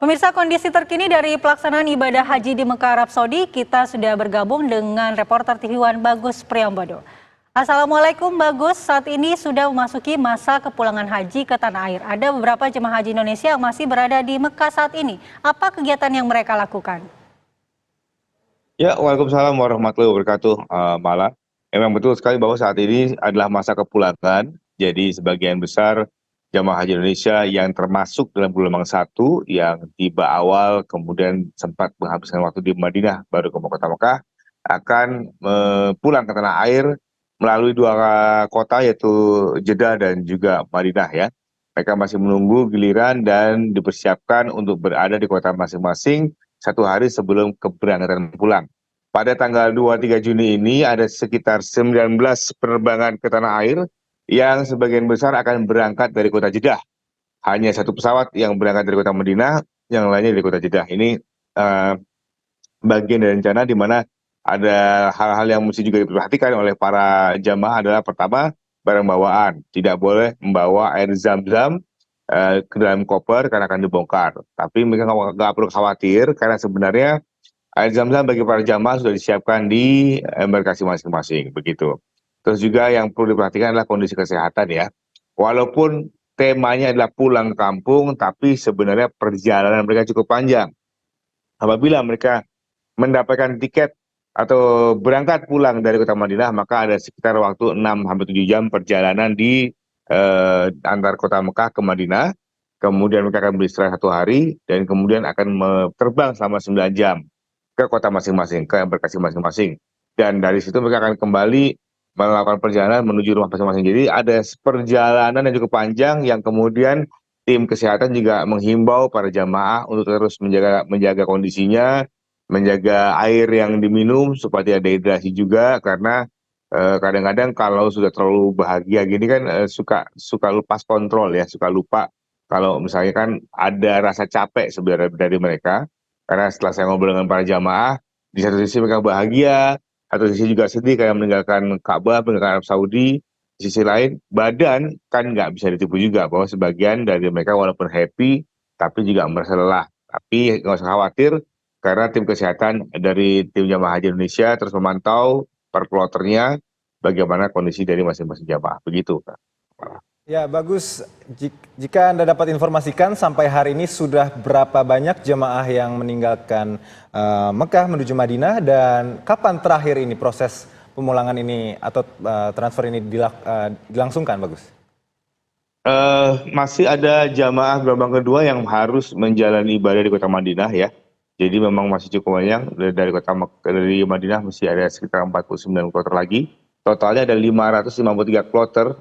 Pemirsa, kondisi terkini dari pelaksanaan ibadah haji di Mekah, Arab Saudi, kita sudah bergabung dengan reporter TV One Bagus Priambodo. Assalamualaikum Bagus, saat ini sudah memasuki masa kepulangan haji ke tanah air. Ada beberapa jemaah haji Indonesia yang masih berada di Mekah saat ini. Apa kegiatan yang mereka lakukan? Ya, Waalaikumsalam warahmatullahi wabarakatuh, Mala. Memang betul sekali bahwa saat ini adalah masa kepulangan. Jadi sebagian besar jamaah haji Indonesia yang termasuk dalam gelombang satu yang tiba awal kemudian sempat menghabiskan waktu di Madinah baru ke kota Mekah akan pulang ke tanah air melalui dua kota yaitu Jeddah dan juga Madinah ya. Mereka masih menunggu giliran dan dipersiapkan untuk berada di kota masing-masing satu hari sebelum keberangkatan pulang. Pada tanggal 2-3 Juni ini ada sekitar 19 penerbangan ke tanah air yang sebagian besar akan berangkat dari kota Jeddah. Hanya satu pesawat yang berangkat dari kota Madinah, yang lainnya dari kota Jeddah. Ini bagian dari rencana di mana ada hal-hal yang mesti juga diperhatikan oleh para jamaah adalah pertama, barang bawaan. Tidak boleh membawa air zam-zam ke dalam koper karena akan dibongkar. Tapi mereka nggak perlu khawatir karena sebenarnya air zam-zam bagi para jamaah sudah disiapkan di embarkasi masing-masing, begitu. Terus juga yang perlu diperhatikan adalah kondisi kesehatan ya. Walaupun temanya adalah pulang kampung, tapi sebenarnya perjalanan mereka cukup panjang. Apabila mereka mendapatkan tiket atau berangkat pulang dari kota Madinah, maka ada sekitar waktu 6-7 jam perjalanan di antar kota Mekah ke Madinah. Kemudian mereka akan beristirahat 1 hari dan kemudian akan terbang selama 9 jam ke kota masing-masing, ke embarkasi masing-masing. Dan dari situ mereka akan kembali melakukan perjalanan menuju rumah masing-masing. Jadi ada perjalanan yang cukup panjang yang kemudian tim kesehatan juga menghimbau para jamaah untuk terus menjaga kondisinya, menjaga air yang diminum supaya tidak dehidrasi juga, karena kadang-kadang kalau sudah terlalu bahagia gini kan suka lepas kontrol ya, suka lupa kalau misalnya kan ada rasa capek sebenarnya dari mereka. Karena setelah saya ngobrol dengan para jamaah, di satu sisi mereka bahagia, satu sisi juga sedih karena meninggalkan Ka'bah, meninggalkan Arab Saudi. Di sisi lain, badan kan nggak bisa ditipu juga bahwa sebagian dari mereka walaupun happy, tapi juga merasa lelah. Tapi nggak usah khawatir, karena tim kesehatan dari tim jamaah haji Indonesia terus memantau per kloternya bagaimana kondisi dari masing-masing jamaah. Begitu, Kak. Ya, Bagus. Jika Anda dapat informasikan sampai hari ini sudah berapa banyak jemaah yang meninggalkan Mekah menuju Madinah, dan kapan terakhir ini proses pemulangan ini atau transfer ini dilangsungkan, Bagus? Masih ada jamaah gelombang kedua yang harus menjalani ibadah di kota Madinah ya. Jadi memang masih cukup banyak dari Madinah, masih ada sekitar 49 kloter lagi. Totalnya ada 553 kloter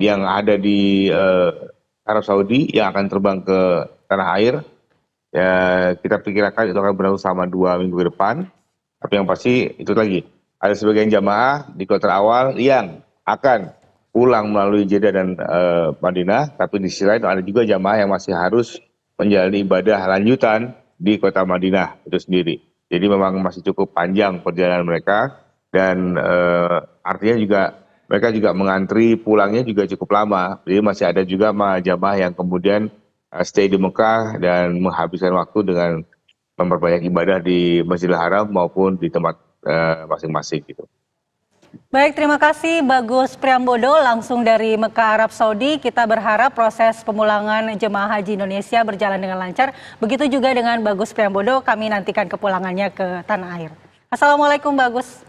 yang ada di Arab Saudi yang akan terbang ke tanah air. Ya, kita perkirakan itu akan berlangsung selama 2 minggu ke depan. Tapi yang pasti itu lagi, ada sebagian jamaah di kloter awal yang akan pulang melalui Jeddah dan Madinah. Tapi di sisi lain ada juga jamaah yang masih harus menjalani ibadah lanjutan di kota Madinah itu sendiri. Jadi memang masih cukup panjang perjalanan mereka, dan artinya juga mereka juga mengantri pulangnya juga cukup lama. Jadi masih ada juga jamaah yang kemudian stay di Mekah dan menghabiskan waktu dengan memperbanyak ibadah di Masjidil Haram maupun di tempat masing-masing gitu. Baik, terima kasih Bagus Priambodo langsung dari Mekah, Arab Saudi. Kita berharap proses pemulangan jemaah haji Indonesia berjalan dengan lancar. Begitu juga dengan Bagus Priambodo, kami nantikan kepulangannya ke tanah air. Assalamualaikum Bagus.